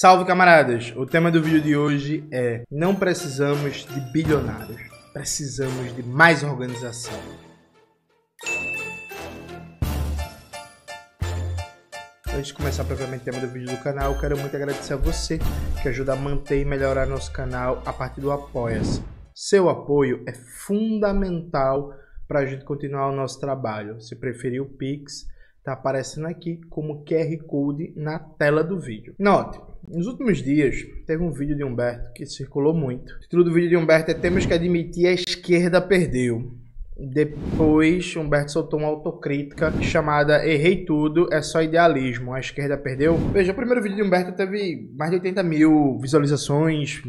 Salve, camaradas! O tema do vídeo de hoje é: não precisamos de bilionários, precisamos de mais organização. Antes de começar propriamente o tema do vídeo do canal, eu quero muito agradecer a você que ajuda a manter e melhorar nosso canal a partir do Apoia-se. Seu apoio é fundamental para a gente continuar o nosso trabalho. Se preferir o Pix, está aparecendo aqui como QR Code na tela do vídeo. Note, nos últimos dias teve um vídeo de Humberto que circulou muito. O título do vídeo de Humberto é: temos que admitir, a esquerda perdeu. Depois Humberto soltou uma autocrítica chamada "Errei tudo, é só idealismo, a esquerda perdeu". Veja, o primeiro vídeo de Humberto teve mais de 80 mil visualizações.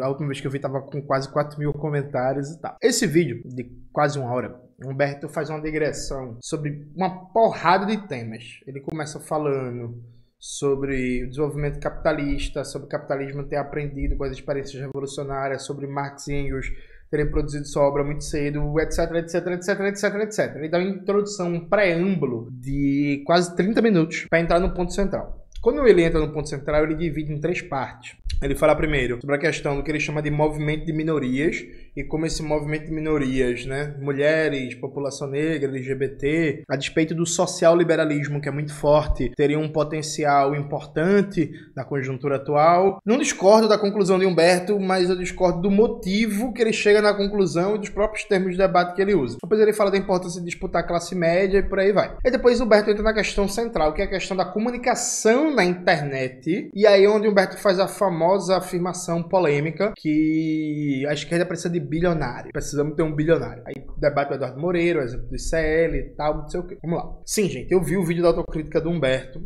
A última vez que eu vi tava com quase 4 mil comentários e tal. Esse vídeo, de quase uma hora, Humberto faz uma digressão sobre uma porrada de temas. Ele começa falando sobre o desenvolvimento capitalista, sobre o capitalismo ter aprendido com as experiências revolucionárias, sobre Marx e Engels terem produzido sua obra muito cedo, etc, etc, etc, etc, etc. Ele dá uma introdução, um preâmbulo de quase 30 minutos para entrar no ponto central. Quando ele entra no ponto central, ele divide em 3 partes. Ele fala primeiro sobre a questão do que ele chama de movimento de minorias e como esse movimento de minorias, né, mulheres, população negra, LGBT, a despeito do social-liberalismo, que é muito forte, teria um potencial importante na conjuntura atual. Não discordo da conclusão de Humberto, mas eu discordo do motivo que ele chega na conclusão e dos próprios termos de debate que ele usa. Depois ele fala da importância de disputar a classe média e por aí vai. E depois Humberto entra na questão central, que é a questão da comunicação na internet, e aí onde Humberto faz a famosa afirmação polêmica que a esquerda precisa de bilionário, precisamos ter um bilionário. Aí debate o Eduardo Moreira, o exemplo do ICL e tal, não sei o que. Vamos lá. Sim, gente, eu vi o vídeo da autocrítica do Humberto,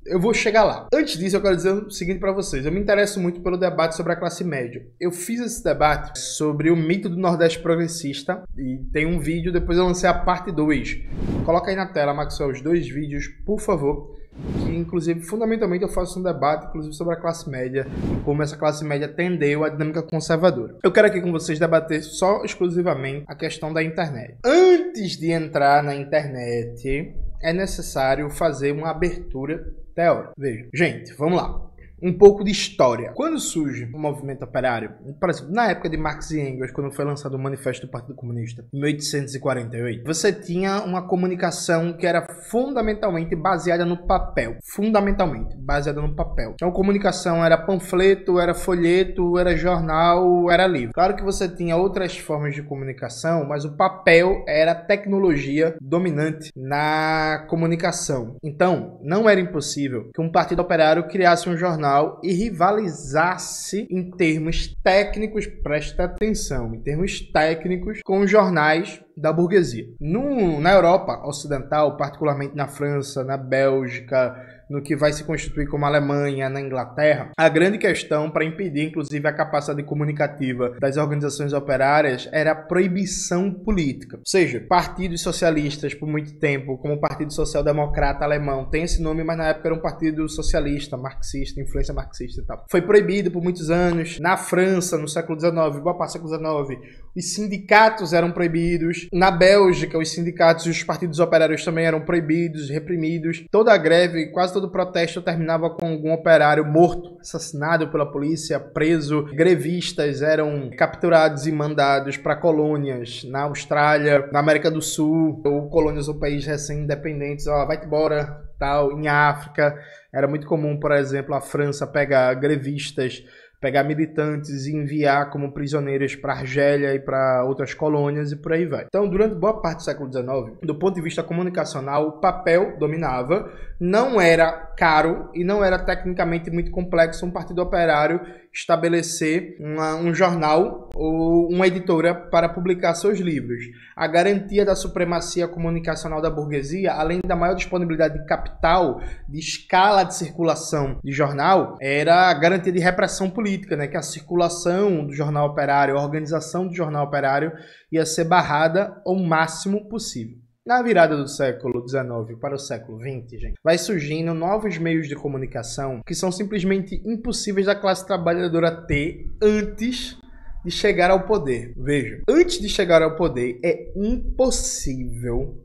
eu vou chegar lá. Antes disso, eu quero dizer o seguinte para vocês. Eu me interesso muito pelo debate sobre a classe média. Eu fiz esse debate sobre o mito do Nordeste progressista e tem um vídeo, depois eu lancei a parte 2. Coloca aí na tela, Maxwell, os 2 vídeos, por favor. Que, inclusive, fundamentalmente eu faço um debate, inclusive, sobre a classe média e como essa classe média tendeu à dinâmica conservadora. Eu quero aqui com vocês debater só exclusivamente a questão da internet. Antes de entrar na internet, é necessário fazer uma abertura teórica. Veja, gente, vamos lá. Um pouco de história. Quando surge o movimento operário, por exemplo, na época de Marx e Engels, quando foi lançado o Manifesto do Partido Comunista, em 1848, você tinha uma comunicação que era fundamentalmente baseada no papel. Fundamentalmente baseada no papel. Então, a comunicação era panfleto, era folheto, era jornal, era livro. Claro que você tinha outras formas de comunicação, mas o papel era a tecnologia dominante na comunicação. Então, não era impossível que um partido operário criasse um jornal e rivalizasse em termos técnicos, presta atenção, em termos técnicos, com os jornais da burguesia. Na Europa Ocidental, particularmente na França, na Bélgica, no que vai se constituir como a Alemanha, na Inglaterra, a grande questão para impedir, inclusive, a capacidade comunicativa das organizações operárias era a proibição política. Ou seja, partidos socialistas, por muito tempo, como o Partido Social Democrata Alemão, tem esse nome, mas na época era um partido socialista, marxista, influência marxista e tal. Foi proibido por muitos anos. Na França, no século XIX, boa parte do século XIX, os sindicatos eram proibidos. Na Bélgica, os sindicatos e os partidos operários também eram proibidos, reprimidos. Toda a greve, quase todo protesto terminava com algum operário morto, assassinado pela polícia, preso. Grevistas eram capturados e mandados para colônias na Austrália, na América do Sul, ou colônias ou países recém-independentes. Ó, vai embora, tal. Em África, era muito comum, por exemplo, a França pegar grevistas, pegar militantes e enviar como prisioneiros para Argélia e para outras colônias e por aí vai. Então, durante boa parte do século XIX, do ponto de vista comunicacional, o papel dominava, não era caro e não era tecnicamente muito complexo um partido operário estabelecer um jornal ou uma editora para publicar seus livros. A garantia da supremacia comunicacional da burguesia, além da maior disponibilidade de capital, de escala de circulação de jornal, era a garantia de repressão política, né? Que a circulação do jornal operário, a organização do jornal operário ia ser barrada ao máximo possível. Na virada do século XIX para o século XX, gente, vai surgindo novos meios de comunicação que são simplesmente impossíveis da classe trabalhadora ter antes de chegar ao poder. Veja, antes de chegar ao poder é impossível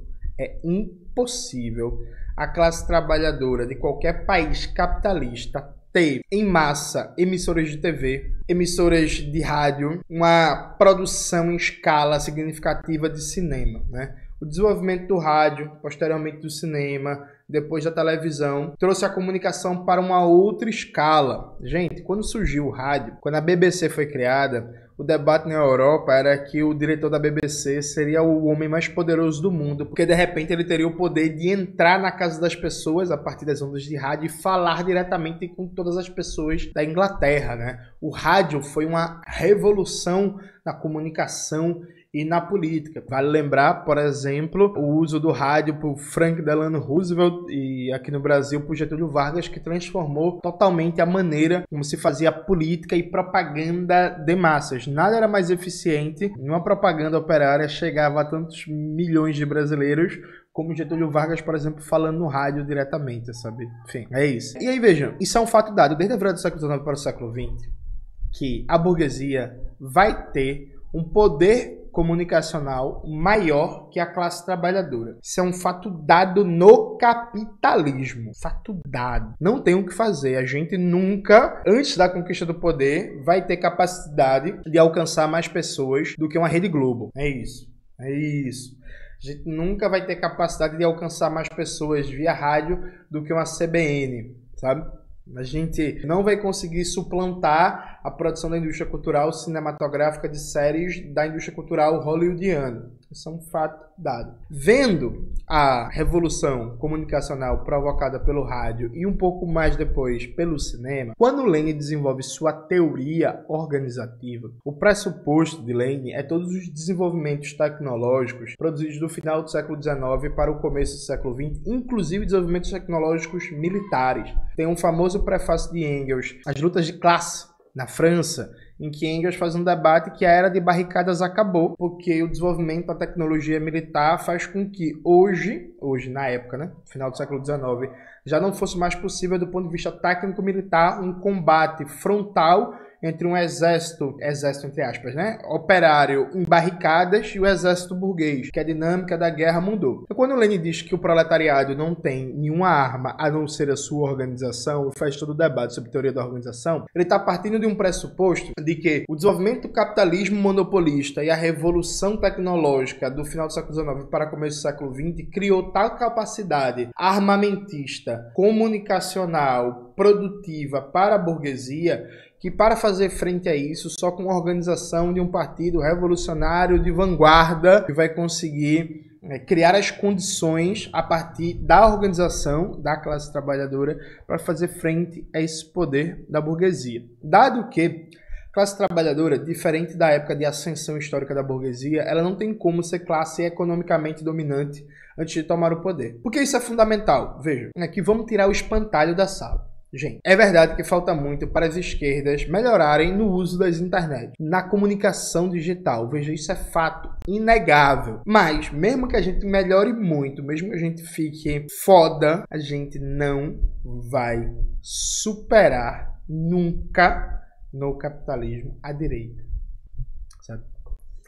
a classe trabalhadora de qualquer país capitalista ter em massa emissoras de TV, emissoras de rádio, uma produção em escala significativa de cinema, né? O desenvolvimento do rádio, posteriormente do cinema, depois da televisão, trouxe a comunicação para uma outra escala. Gente, quando surgiu o rádio, quando a BBC foi criada, o debate na Europa era que o diretor da BBC seria o homem mais poderoso do mundo, porque de repente ele teria o poder de entrar na casa das pessoas a partir das ondas de rádio e falar diretamente com todas as pessoas da Inglaterra, né? O rádio foi uma revolução na comunicação e na política. Vale lembrar, por exemplo, o uso do rádio por Franklin Delano Roosevelt e aqui no Brasil por Getúlio Vargas, que transformou totalmente a maneira como se fazia política e propaganda de massas. Nada era mais eficiente. Uma propaganda operária chegava a tantos milhões de brasileiros como Getúlio Vargas, por exemplo, falando no rádio diretamente, sabe? Enfim, é isso. E aí, vejam, isso é um fato dado desde a virada do século XIX para o século XX, que a burguesia vai ter um poder comunicacional maior que a classe trabalhadora. Isso é um fato dado no capitalismo. Fato dado. Não tem o que fazer. A gente nunca, antes da conquista do poder, vai ter capacidade de alcançar mais pessoas do que uma Rede Globo. É isso. É isso. A gente nunca vai ter capacidade de alcançar mais pessoas via rádio do que uma CBN, sabe? A gente não vai conseguir suplantar a produção da indústria cultural cinematográfica de séries da indústria cultural hollywoodiana. Isso é um fato dado. Vendo a revolução comunicacional provocada pelo rádio e um pouco mais depois pelo cinema, quando Lane desenvolve sua teoria organizativa, o pressuposto de Lane é todos os desenvolvimentos tecnológicos produzidos do final do século XIX para o começo do século XX, inclusive desenvolvimentos tecnológicos militares. Tem um famoso prefácio de Engels, As Lutas de Classe, na França, em que Engels faz um debate que a era de barricadas acabou, porque o desenvolvimento da tecnologia militar faz com que hoje na época, né, final do século XIX, já não fosse mais possível do ponto de vista técnico-militar um combate frontal entre um exército entre aspas, né, operário em barricadas e o exército burguês, que a dinâmica da guerra mudou. Então, quando Lenin diz que o proletariado não tem nenhuma arma a não ser a sua organização, faz todo o debate sobre teoria da organização, ele está partindo de um pressuposto de que o desenvolvimento do capitalismo monopolista e a revolução tecnológica do final do século XIX para o começo do século XX criou tal capacidade armamentista, comunicacional, produtiva para a burguesia, que para fazer frente a isso, só com a organização de um partido revolucionário de vanguarda que vai conseguir criar as condições a partir da organização da classe trabalhadora para fazer frente a esse poder da burguesia. Dado que a classe trabalhadora, diferente da época de ascensão histórica da burguesia, ela não tem como ser classe economicamente dominante antes de tomar o poder. Porque isso é fundamental. Veja, aqui vamos tirar o espantalho da sala. Gente, é verdade que falta muito para as esquerdas melhorarem no uso das internet, na comunicação digital. Veja, isso é fato inegável. Mas, mesmo que a gente melhore muito, mesmo que a gente fique foda, a gente não vai superar nunca no capitalismo a direita. Sabe?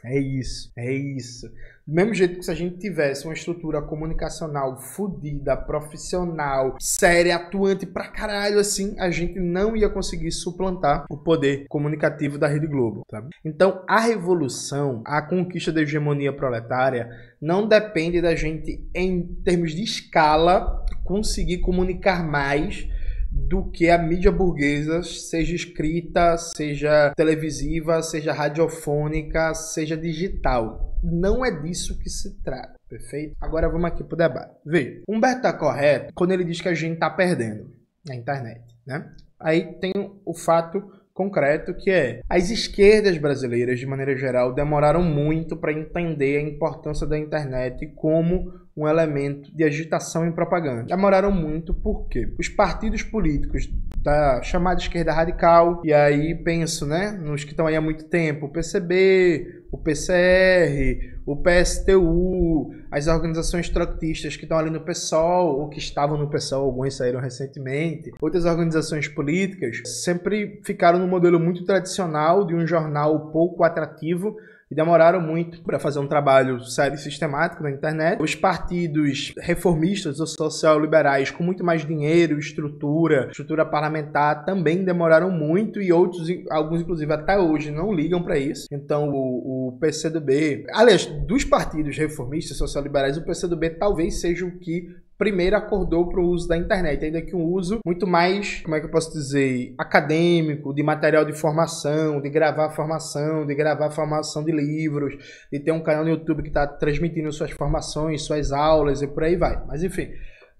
É isso, é isso. Do mesmo jeito que se a gente tivesse uma estrutura comunicacional fodida, profissional, séria, atuante pra caralho, assim, a gente não ia conseguir suplantar o poder comunicativo da Rede Globo, sabe? Então, a revolução, a conquista da hegemonia proletária, não depende da gente, em termos de escala, conseguir comunicar mais do que a mídia burguesa, seja escrita, seja televisiva, seja radiofônica, seja digital. Não é disso que se trata, perfeito? Agora vamos aqui pro debate. Veja, Humberto está correto quando ele diz que a gente está perdendo na internet, né? Aí tem o fato concreto que é as esquerdas brasileiras, de maneira geral, demoraram muito para entender a importância da internet como um elemento de agitação e propaganda. Demoraram muito porque os partidos políticos da chamada esquerda radical, e aí penso, né, nos que estão aí há muito tempo, o PCB, o PCR, o PSTU, as organizações trotskistas que estão ali no PSOL, ou que estavam no PSOL, alguns saíram recentemente, outras organizações políticas, sempre ficaram no modelo muito tradicional de um jornal pouco atrativo, e demoraram muito para fazer um trabalho sério e sistemático na internet. Os partidos reformistas ou social-liberais com muito mais dinheiro, estrutura parlamentar também demoraram muito e alguns inclusive até hoje não ligam para isso. Então o PCdoB, aliás, dos partidos reformistas social-liberais, o PCdoB talvez seja o que primeiro acordou para o uso da internet, ainda que um uso muito mais, como é que eu posso dizer, acadêmico, de material de formação, de gravar formação de livros, de ter um canal no YouTube que está transmitindo suas formações, suas aulas e por aí vai. Mas enfim,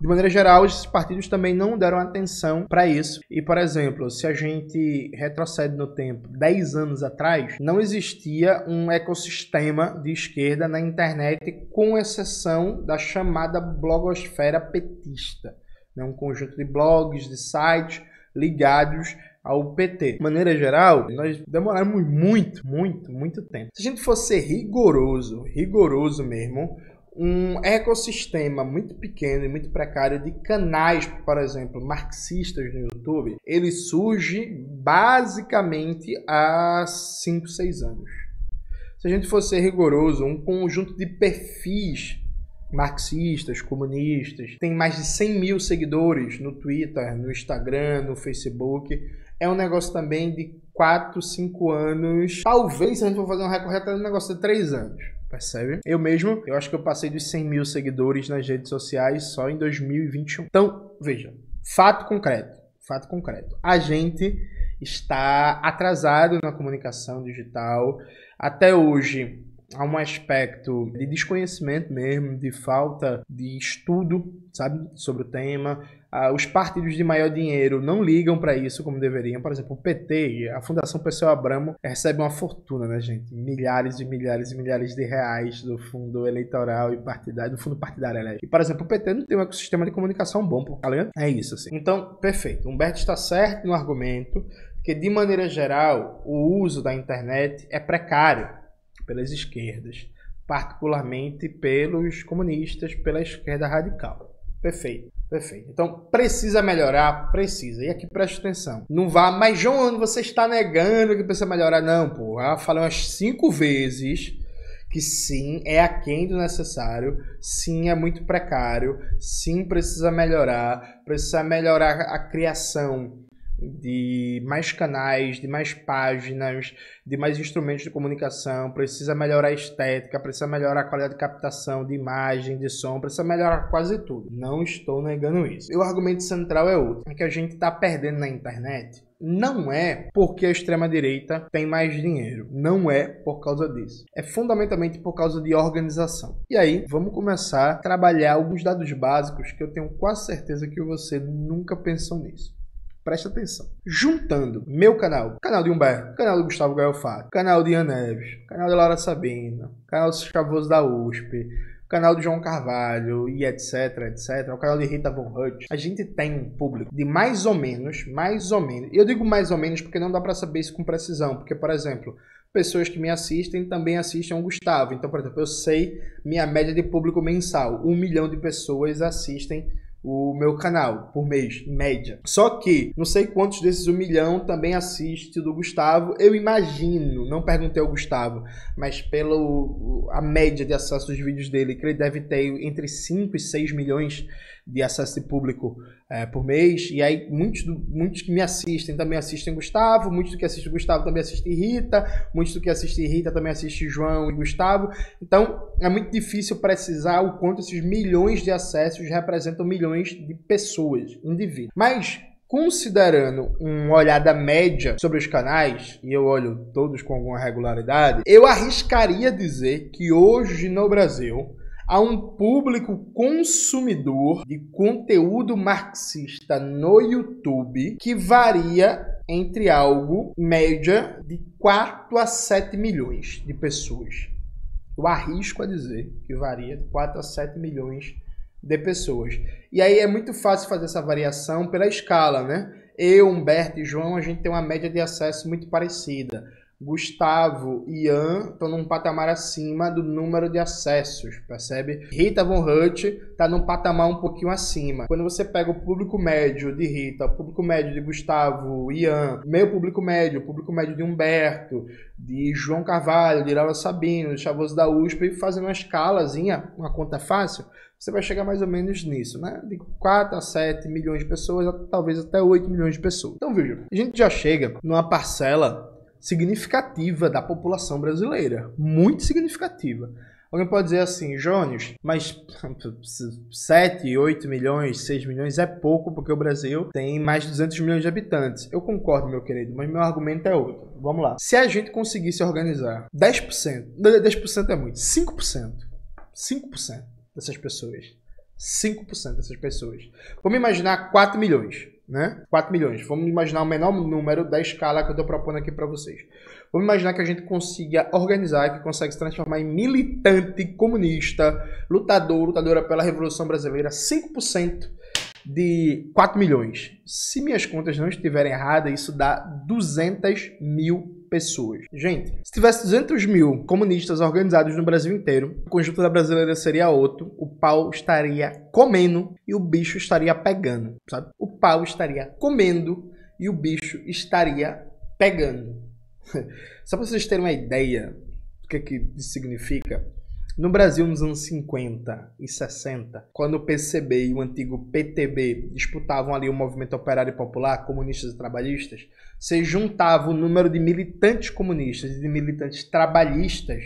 de maneira geral, esses partidos também não deram atenção para isso. E, por exemplo, se a gente retrocede no tempo, 10 anos atrás, não existia um ecossistema de esquerda na internet, com exceção da chamada blogosfera petista, né? Um conjunto de blogs, de sites ligados ao PT. De maneira geral, nós demoramos muito tempo. Se a gente fosse rigoroso mesmo, um ecossistema muito pequeno e muito precário de canais, por exemplo, marxistas no YouTube, ele surge basicamente há 5, 6 anos. Se a gente fosse rigoroso, um conjunto de perfis marxistas, comunistas, tem mais de 100 mil seguidores no Twitter, no Instagram, no Facebook, é um negócio também de 4, 5 anos, talvez, se a gente for fazer um recorde, é um negócio de 3 anos. Percebe? Eu acho que eu passei dos 100 mil seguidores nas redes sociais só em 2021. Então, veja, fato concreto. A gente está atrasado na comunicação digital. Até hoje, há um aspecto de desconhecimento mesmo, de falta de estudo, sabe, sobre o tema. Os partidos de maior dinheiro não ligam para isso como deveriam. Por exemplo, o PT, a Fundação Perseu Abramo, recebe uma fortuna, né, gente? Milhares e milhares de reais do fundo eleitoral e partidário, do fundo partidário, aliás. E, por exemplo, o PT não tem um ecossistema de comunicação bom, pô, tá ligado? É isso, assim. Então, perfeito. Humberto está certo no argumento que, de maneira geral, o uso da internet é precário pelas esquerdas, particularmente pelos comunistas, pela esquerda radical. Perfeito. Então, precisa melhorar? Precisa. E aqui preste atenção. Não vá, mas João, você está negando que precisa melhorar? Não, pô. Eu falei umas 5 vezes que sim, é aquém do necessário, sim, é muito precário, sim, precisa melhorar a criação de mais canais, de mais páginas, de mais instrumentos de comunicação, precisa melhorar a estética, precisa melhorar a qualidade de captação, de imagem, de som, precisa melhorar quase tudo. Não estou negando isso. E o argumento central é outro, é que a gente está perdendo na internet. Não é porque a extrema-direita tem mais dinheiro. Não é por causa disso. É fundamentalmente por causa de organização. E aí, vamos começar a trabalhar alguns dados básicos que eu tenho quase certeza que você nunca pensou nisso. Presta atenção. Juntando meu canal, canal de Humberto, canal do Gustavo Gaiofato, canal de Ian Neves, canal de Laura Sabina, canal dos Chavoso da USP, canal do João Carvalho e etc, o canal de Rita Von Hutt, a gente tem um público de mais ou menos, e eu digo mais ou menos porque não dá para saber isso com precisão, porque, por exemplo, pessoas que me assistem também assistem ao Gustavo. Então, por exemplo, eu sei minha média de público mensal, 1 milhão de pessoas assistem o meu canal por mês, em média. Só que não sei quantos desses 1 milhão também assiste do Gustavo. Eu imagino, não perguntei ao Gustavo, mas a média de acesso dos vídeos dele, que ele deve ter entre 5 e 6 milhões de acesso de público por mês. E aí muitos que me assistem também assistem Gustavo, muitos que assistem Gustavo também assistem Rita, muitos que assistem Rita também assistem João e Gustavo. Então é muito difícil precisar o quanto esses milhões de acessos representam milhões de pessoas, indivíduos. Mas considerando uma olhada média sobre os canais, e eu olho todos com alguma regularidade, eu arriscaria dizer que hoje no Brasil há um público consumidor de conteúdo marxista no YouTube que varia entre algo, média, de 4 a 7 milhões de pessoas. Eu arrisco a dizer que varia de 4 a 7 milhões de pessoas. E aí é muito fácil fazer essa variação pela escala, né? Eu, Humberto e João, a gente tem uma média de acesso muito parecida. Gustavo e Ian estão num patamar acima do número de acessos, percebe? Rita Von Hutt está num patamar um pouquinho acima. Quando você pega o público médio de Rita, o público médio de Gustavo, Ian, meu público médio, o público médio de Humberto, de João Carvalho, de Laura Sabino, de Chavoso da USP, fazendo uma escalazinha, uma conta fácil, você vai chegar mais ou menos nisso, né? De 4 a 7 milhões de pessoas, talvez até 8 milhões de pessoas. Então, veja, a gente já chega numa parcela significativa da população brasileira. Muito significativa. Alguém pode dizer assim, Jones, mas 7, 8 milhões, 6 milhões é pouco porque o Brasil tem mais de 200 milhões de habitantes. Eu concordo, meu querido, mas meu argumento é outro. Vamos lá. Se a gente conseguisse organizar 10%, 10% é muito, 5% dessas pessoas. 5% dessas pessoas. Vamos imaginar 4 milhões, né? 4 milhões. Vamos imaginar o menor número da escala que eu estou propondo aqui para vocês. Vamos imaginar que a gente consiga organizar, que consegue se transformar em militante comunista, lutadora pela Revolução Brasileira, 5% de 4 milhões. Se minhas contas não estiverem erradas, isso dá 200 mil pessoas. Gente, se tivesse 200 mil comunistas organizados no Brasil inteiro, a conjuntura brasileira seria outro, o pau estaria comendo e o bicho estaria pegando, sabe? O pau estaria comendo e o bicho estaria pegando. Só para vocês terem uma ideia do que isso significa, no Brasil, nos anos 50 e 60, quando o PCB e o antigo PTB disputavam ali o movimento operário e popular, comunistas e trabalhistas, você juntava o número de militantes comunistas e de militantes trabalhistas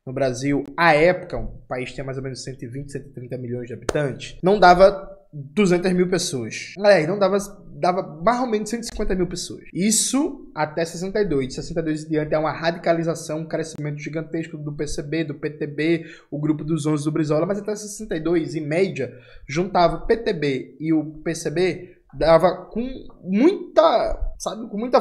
no Brasil, à época, o país tinha mais ou menos 120, 130 milhões de habitantes, não dava 200 mil pessoas. Não dava mais ou menos 150 mil pessoas. Isso até 62. De 62 em diante é uma radicalização, um crescimento gigantesco do PCB, do PTB, o grupo dos 11 do Brizola, mas até 62, em média, juntava o PTB e o PCB, dava com muita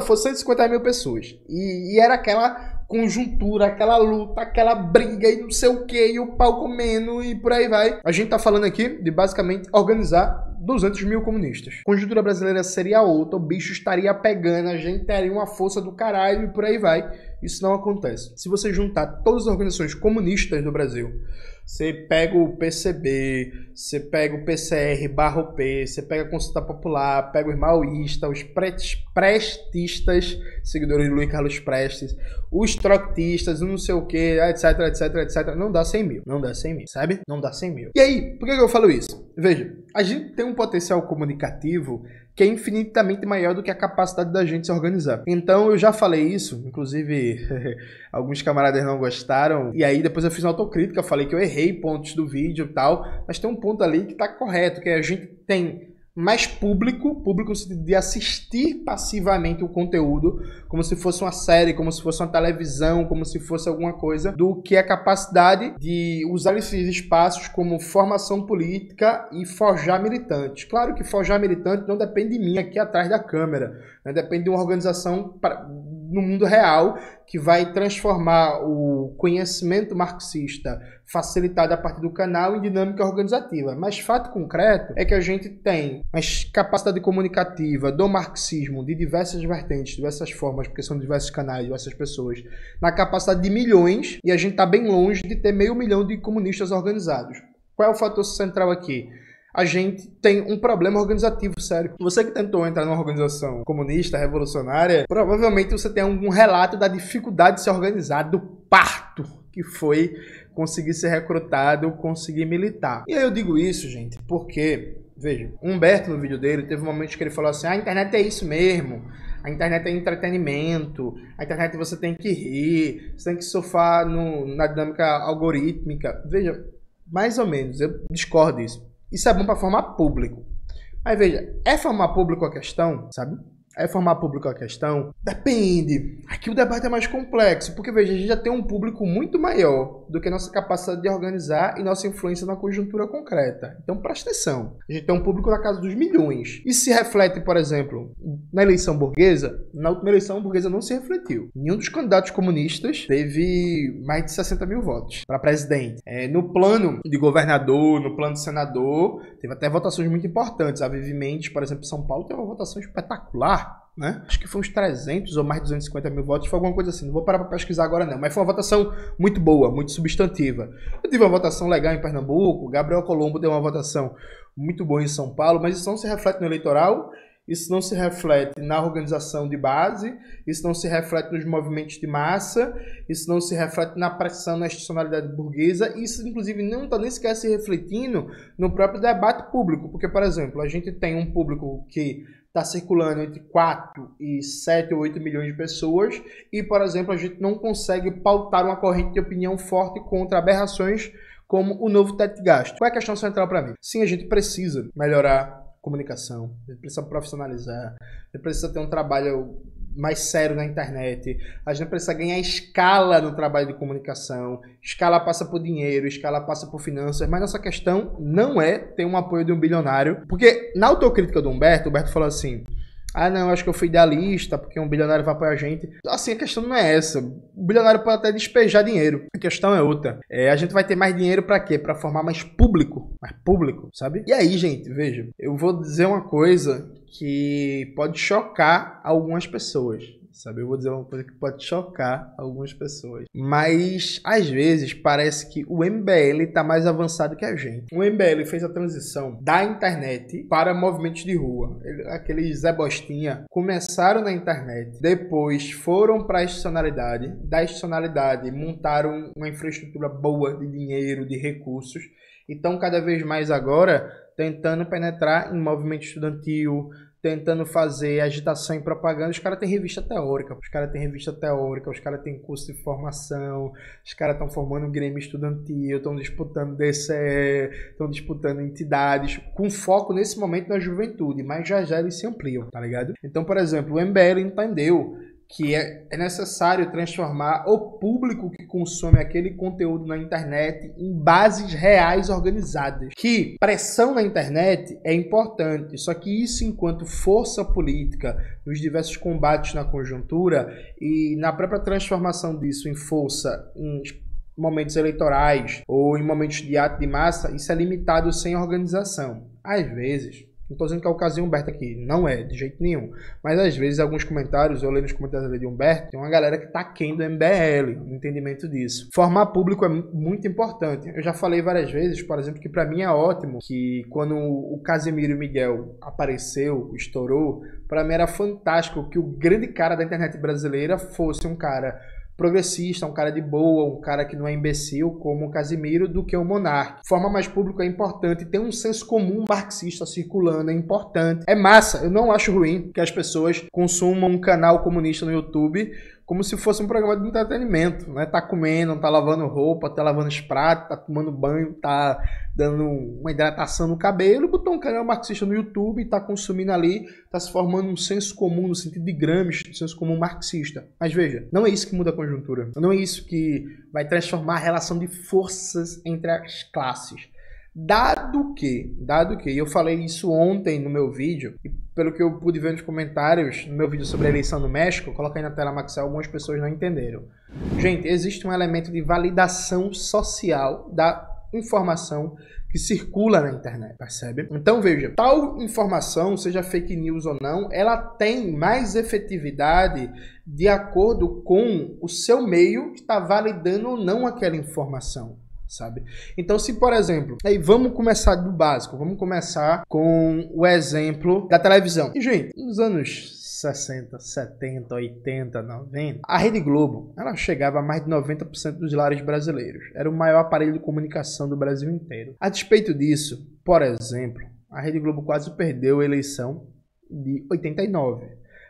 força 150 mil pessoas. E era aquela conjuntura, aquela luta, aquela briga e não sei o que, e o pau comendo e por aí vai. A gente tá falando aqui de basicamente organizar 200 mil comunistas. A conjuntura brasileira seria outra, o bicho estaria pegando, a gente teria uma força do caralho e por aí vai. Isso não acontece. Se você juntar todas as organizações comunistas do Brasil, você pega o PCB, você pega o PCR/P, você pega a Consulta Popular, pega os maoístas, os prestistas, seguidores de Luiz Carlos Prestes, os trotskistas, não sei o que, etc, etc, etc. Não dá 100 mil. Não dá 100 mil, sabe? Não dá 100 mil. E aí, por que eu falo isso? Veja, a gente tem um potencial comunicativo que é infinitamente maior do que a capacidade da gente se organizar. Então, eu já falei isso, inclusive alguns camaradas não gostaram, e aí depois eu fiz uma autocrítica, falei que eu errei pontos do vídeo e tal, mas tem um ponto ali que tá correto, que a gente tem mais público no sentido de assistir passivamente o conteúdo, como se fosse uma série, como se fosse uma televisão, como se fosse alguma coisa, do que a capacidade de usar esses espaços como formação política e forjar militantes. Claro que forjar militante não depende de mim aqui atrás da câmera, né? Depende de uma organização no mundo real que vai transformar o conhecimento marxista facilitado a partir do canal em dinâmica organizativa. Mas fato concreto é que a gente tem a capacidade comunicativa do marxismo de diversas vertentes, diversas formas, porque são diversos canais, diversas pessoas, na capacidade de milhões, e a gente está bem longe de ter 500 mil de comunistas organizados. Qual é o fator central aqui? A gente tem um problema organizativo sério. Você que tentou entrar numa organização comunista, revolucionária, provavelmente você tem algum relato da dificuldade de se organizar, do parto que foi conseguir ser recrutado, conseguir militar. E aí eu digo isso, gente, porque, veja, Humberto no vídeo dele teve um momento que ele falou assim, a internet é isso mesmo, a internet é entretenimento, a internet você tem que rir, você tem que surfar na dinâmica algorítmica. Veja, mais ou menos, eu discordo disso. Isso é bom para formar público. Mas veja, é formar público a questão, sabe? É formar público a questão? Depende. Aqui o debate é mais complexo, porque veja, a gente já tem um público muito maior do que a nossa capacidade de organizar e nossa influência na conjuntura concreta. Então presta atenção. A gente tem um público na casa dos milhões. Isso se reflete, por exemplo, na eleição burguesa? Na última eleição burguesa não se refletiu. Nenhum dos candidatos comunistas teve mais de 60 mil votos para presidente. No plano de governador, no plano de senador, teve até votações muito importantes. A Vivi Mendes, por exemplo, em São Paulo, teve uma votação espetacular. né? Acho que foi uns 300 ou mais de 250 mil votos, foi alguma coisa assim, não vou parar para pesquisar agora não, mas foi uma votação muito boa, muito substantiva. Eu tive uma votação legal em Pernambuco, Gabriel Colombo deu uma votação muito boa em São Paulo, mas isso não se reflete no eleitoral, isso não se reflete na organização de base, isso não se reflete nos movimentos de massa, isso não se reflete na pressão na institucionalidade burguesa, isso inclusive não está nem sequer se refletindo no próprio debate público, porque, por exemplo, a gente tem um público que está circulando entre 4 e 7 ou 8 milhões de pessoas e, por exemplo, a gente não consegue pautar uma corrente de opinião forte contra aberrações como o novo teto de gasto. Qual é a questão central para mim? Sim, a gente precisa melhorar comunicação, a gente precisa profissionalizar, a gente precisa ter um trabalho mais sério na internet, a gente precisa ganhar escala no trabalho de comunicação, escala passa por dinheiro, escala passa por finanças, mas nossa questão não é ter um apoio de um bilionário, porque na autocrítica do Humberto, o Humberto falou assim, ah não, acho que eu fui idealista, porque um bilionário vai apoiar a gente. Assim, a questão não é essa. O bilionário pode até despejar dinheiro. A questão é outra. A gente vai ter mais dinheiro pra quê? Pra formar mais público. Mais público, sabe? E aí, gente, veja. Eu vou dizer uma coisa que pode chocar algumas pessoas. Sabe? Eu vou dizer uma coisa que pode chocar algumas pessoas. Mas, às vezes, parece que o MBL está mais avançado que a gente. O MBL fez a transição da internet para movimentos de rua. Aqueles Zé Bostinha começaram na internet, depois foram para a institucionalidade. Da institucionalidade, montaram uma infraestrutura boa de dinheiro, de recursos. E estão cada vez mais agora tentando penetrar em movimento estudantil, tentando fazer agitação e propaganda. Os caras têm revista teórica, os caras têm curso de formação, os caras estão formando um grêmio estudantil, estão disputando DCE, estão disputando entidades, com foco nesse momento na juventude, mas já eles se ampliam, tá ligado? Então, por exemplo, o MBL entendeu que é necessário transformar o público que consome aquele conteúdo na internet em bases reais organizadas. Que pressão na internet é importante, só que isso enquanto força política nos diversos combates na conjuntura e na própria transformação disso em força em momentos eleitorais ou em momentos de ato de massa, isso é limitado sem organização. Às vezes, não estou dizendo que é o caso de Humberto aqui, não é, de jeito nenhum. Mas às vezes, alguns comentários, eu leio nos comentários de Humberto, tem uma galera que tá aquém do MBL, no entendimento disso. Formar público é muito importante. Eu já falei várias vezes, por exemplo, que para mim é ótimo que quando o Casemiro e o Miguel apareceu, estourou, para mim era fantástico que o grande cara da internet brasileira fosse um cara progressista, um cara de boa, um cara que não é imbecil como o Casimiro, do que o Monark. Formar mais público é importante, ter um senso comum marxista circulando é importante. É massa, eu não acho ruim que as pessoas consumam um canal comunista no YouTube como se fosse um programa de entretenimento, né? Tá comendo, tá lavando roupa, tá lavando os pratos, tá tomando banho, tá dando uma hidratação no cabelo, botou um canal marxista no YouTube e tá consumindo ali, tá se formando um senso comum no sentido de Gramsci, um senso comum marxista. Mas veja, não é isso que muda a conjuntura, não é isso que vai transformar a relação de forças entre as classes. Dado que, e eu falei isso ontem no meu vídeo, e pelo que eu pude ver nos comentários, no meu vídeo sobre a eleição no México, coloquei na tela, Maxel, algumas pessoas não entenderam. Gente, existe um elemento de validação social da informação que circula na internet, percebe? Então veja, tal informação, seja fake news ou não, ela tem mais efetividade de acordo com o seu meio que está validando ou não aquela informação. Sabe? Então, se por exemplo, aí vamos começar do básico, vamos começar com o exemplo da televisão. E, gente, nos anos 60, 70, 80, 90, a Rede Globo, ela chegava a mais de 90% dos lares brasileiros. Era o maior aparelho de comunicação do Brasil inteiro. A despeito disso, por exemplo, a Rede Globo quase perdeu a eleição de 89.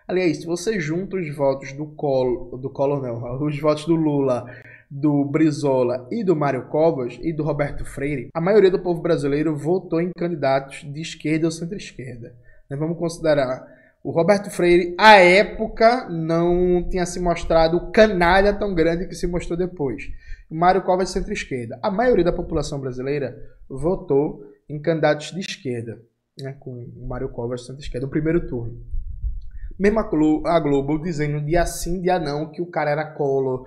Aliás, se você junta os votos do Collor não, os votos do Lula, do Brizola e do Mário Covas e do Roberto Freire, a maioria do povo brasileiro votou em candidatos de esquerda ou centro-esquerda. Vamos considerar, o Roberto Freire, à época, não tinha se mostrado canalha tão grande que se mostrou depois. O Mário Covas, centro-esquerda. A maioria da população brasileira votou em candidatos de esquerda, né, com o Mário Covas, centro-esquerda, no primeiro turno. Mesmo a Globo dizendo dia sim, dia não, que o cara era Collor,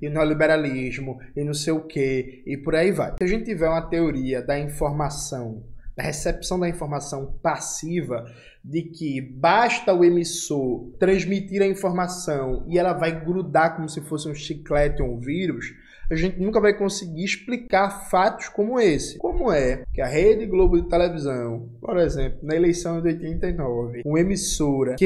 e neoliberalismo, e não sei o que, e por aí vai. Se a gente tiver uma teoria da informação da recepção da informação passiva, de que basta o emissor transmitir a informação e ela vai grudar como se fosse um chiclete ou um vírus, a gente nunca vai conseguir explicar fatos como esse. Como é que a Rede Globo de televisão, por exemplo, na eleição de 89, uma emissora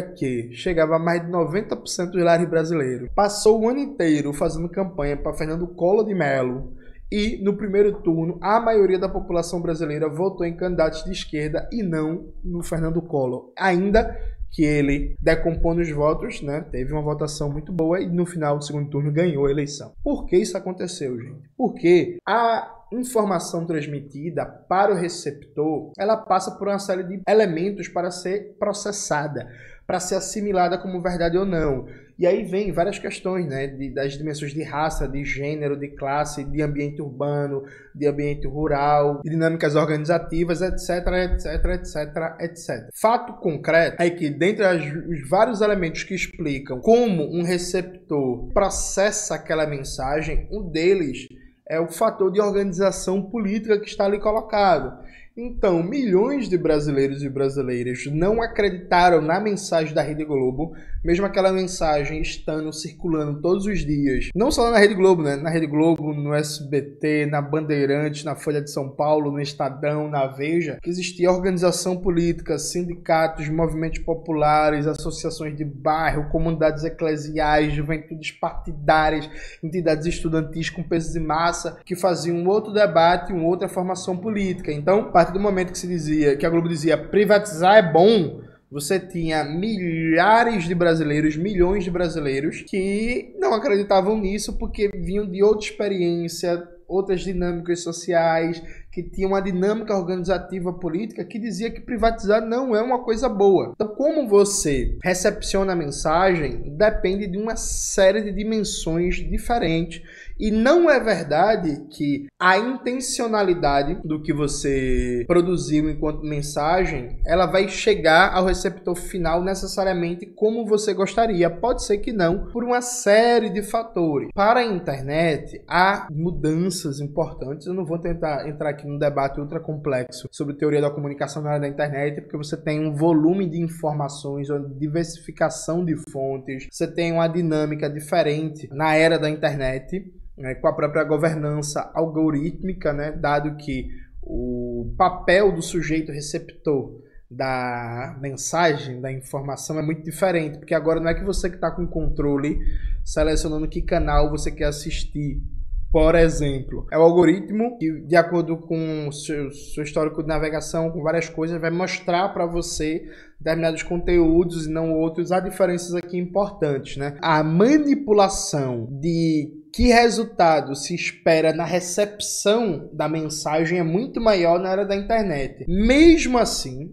que chegava a mais de 90% dos lares brasileiros, passou o ano inteiro fazendo campanha para Fernando Collor de Mello, e no primeiro turno a maioria da população brasileira votou em candidatos de esquerda e não no Fernando Collor. Ainda que ele decompondo os votos, né, teve uma votação muito boa e no final do segundo turno ganhou a eleição. Por que isso aconteceu, gente? Porque a informação transmitida para o receptor, ela passa por uma série de elementos para ser processada, para ser assimilada como verdade ou não. E aí vem várias questões, né, das dimensões de raça, de gênero, de classe, de ambiente urbano, de ambiente rural, de dinâmicas organizativas, etc, etc, etc, etc. Fato concreto é que, dentre os vários elementos que explicam como um receptor processa aquela mensagem, um deles é o fator de organização política que está ali colocado. Então, milhões de brasileiros e brasileiras não acreditaram na mensagem da Rede Globo, mesmo aquela mensagem estando circulando todos os dias. Não só na Rede Globo, né? Na Rede Globo, no SBT, na Bandeirantes, na Folha de São Paulo, no Estadão, na Veja, que existia organização política, sindicatos, movimentos populares, associações de bairro, comunidades eclesiais, juventudes partidárias, entidades estudantis com peso de massa, que faziam um outro debate, uma outra formação política. Então, do momento que se dizia, que a Globo dizia privatizar é bom, você tinha milhares de brasileiros, milhões de brasileiros que não acreditavam nisso porque vinham de outra experiência, outras dinâmicas sociais, que tinham uma dinâmica organizativa política que dizia que privatizar não é uma coisa boa. Então, como você recepciona a mensagem depende de uma série de dimensões diferentes. E não é verdade que a intencionalidade do que você produziu enquanto mensagem, ela vai chegar ao receptor final necessariamente como você gostaria. Pode ser que não, por uma série de fatores. Para a internet, há mudanças importantes. Eu não vou tentar entrar aqui num debate ultra complexo sobre teoria da comunicação na área da internet, porque você tem um volume de informações, uma diversificação de fontes, você tem uma dinâmica diferente na era da internet, né, com a própria governança algorítmica, né, dado que o papel do sujeito receptor da mensagem, da informação é muito diferente, porque agora não é que você que está com controle selecionando que canal você quer assistir. Por exemplo, é o algoritmo que, de acordo com o seu histórico de navegação, com várias coisas, vai mostrar para você determinados conteúdos e não outros. Há diferenças aqui importantes, né? A manipulação de que resultado se espera na recepção da mensagem é muito maior na era da internet. Mesmo assim,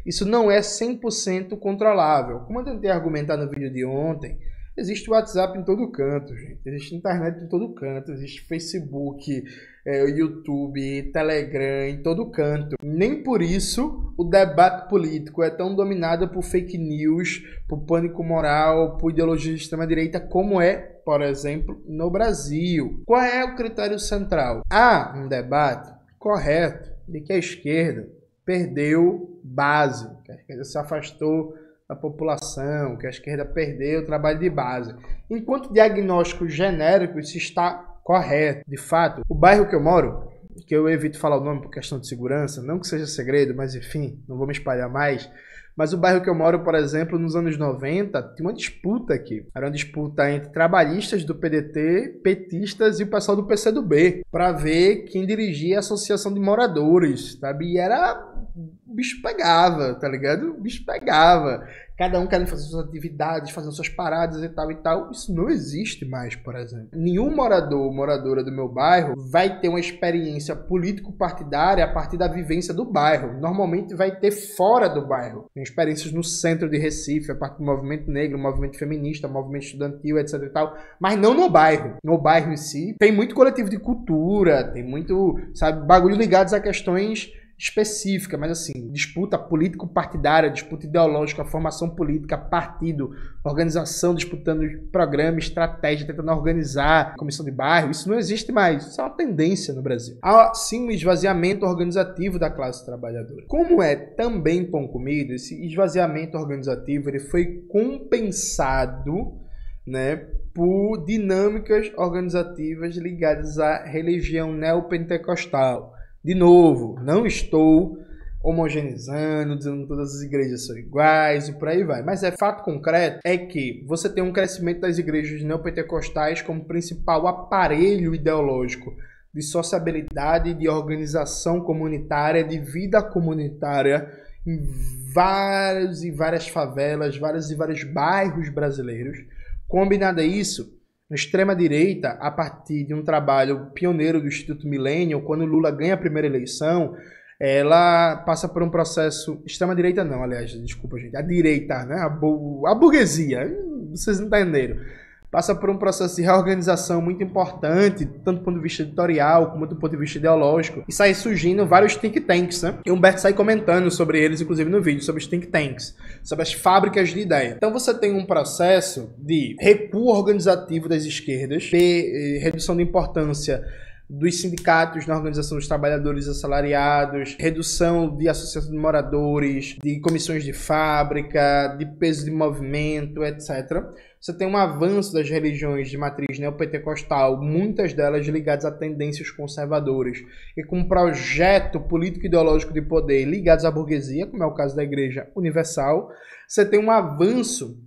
isso não é 100% controlável. Como eu tentei argumentar no vídeo de ontem, existe WhatsApp em todo canto, gente. Existe internet em todo canto. Existe Facebook, YouTube, Telegram, em todo canto. Nem por isso o debate político é tão dominado por fake news, por pânico moral, por ideologia de extrema-direita, como é, por exemplo, no Brasil. Qual é o critério central? Há um debate correto de que a esquerda perdeu base, que a esquerda se afastou da população, que a esquerda perdeu o trabalho de base. Enquanto diagnóstico genérico, isso está correto. De fato, o bairro que eu moro, que eu evito falar o nome por questão de segurança, não que seja segredo, mas enfim, não vou me espalhar mais, mas o bairro que eu moro, por exemplo, nos anos 90, tinha uma disputa aqui. Era uma disputa entre trabalhistas do PDT, petistas e o pessoal do PCdoB, para ver quem dirigia a associação de moradores, sabe? E era... o bicho pegava, tá ligado? O bicho pegava. Cada um querendo fazer suas atividades, fazendo suas paradas e tal e tal. Isso não existe mais, por exemplo. Nenhum morador ou moradora do meu bairro vai ter uma experiência político-partidária a partir da vivência do bairro. Normalmente vai ter fora do bairro. Tem experiências no centro de Recife, a partir do movimento negro, movimento feminista, movimento estudantil, etc e tal. Mas não no bairro. No bairro em si, tem muito coletivo de cultura, tem muito, sabe, bagulho ligados a questões específica, mas assim, disputa político-partidária, disputa ideológica, formação política, partido, organização, disputando programa, estratégia, tentando organizar comissão de bairro, isso não existe mais, isso é uma tendência no Brasil. Há sim um esvaziamento organizativo da classe trabalhadora. Como é também pão comido, esse esvaziamento organizativo ele foi compensado, né, por dinâmicas organizativas ligadas à religião neopentecostal. De novo, não estou homogeneizando, dizendo que todas as igrejas são iguais e por aí vai. Mas fato concreto é que você tem um crescimento das igrejas neopentecostais como principal aparelho ideológico de sociabilidade, de organização comunitária, de vida comunitária em várias e várias favelas, vários e vários bairros brasileiros. Combinado a isso, a extrema-direita, a partir de um trabalho pioneiro do Instituto Millennium, quando Lula ganha a primeira eleição, ela passa por um processo... Extrema-direita não, aliás, desculpa, gente. A direita, né? A burguesia, vocês entenderam. Passa por um processo de reorganização muito importante, tanto do ponto de vista editorial, como do ponto de vista ideológico. E sai surgindo vários think tanks, né? E o Humberto sai comentando sobre eles, inclusive no vídeo, sobre os think tanks, sobre as fábricas de ideia. Então você tem um processo de recuo organizativo das esquerdas, de redução de importância dos sindicatos na organização dos trabalhadores assalariados, redução de associação de moradores, de comissões de fábrica, de peso de movimento, etc. Você tem um avanço das religiões de matriz neopentecostal, muitas delas ligadas a tendências conservadoras, e com um projeto político-ideológico de poder ligados à burguesia, como é o caso da Igreja Universal. Você tem um avanço